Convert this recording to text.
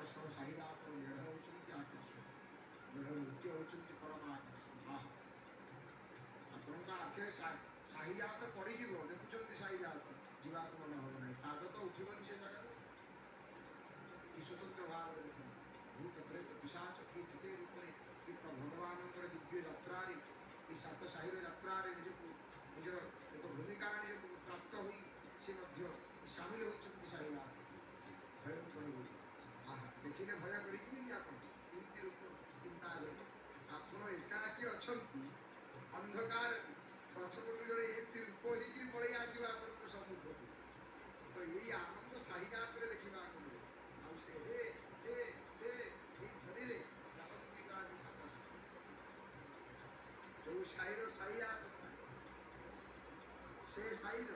आकर्षण साहिदात मेढ़ होती आकर्षण मेढ़ नृत्य होती परम आकर्षण वाह आपन आखे साहिजात पड़ी देखुं साहिजात जीवाक मन हम ना पाद तो उठबनी से जगह कि स्वतंत्र भाव देखो भूत प्रेत पिशाच कि केते रूप कि भगवान दिव्य यात्रा कि सात साहिर यात्रा निजक निजर एक भूमिका निजक प्राप्त हो सामिल होती साहिनाथ भयंकर आहा देखिले भय करेंगे आप रूप चिंता कर आप एकाकी अच्छा अंधकार पछपटू जड़े एमती रूप होकर पड़े आसो आप सम्मुख तो यही आनंद साहिनाथ देखा मिले ध्वनि जो साईर साहियात से साईर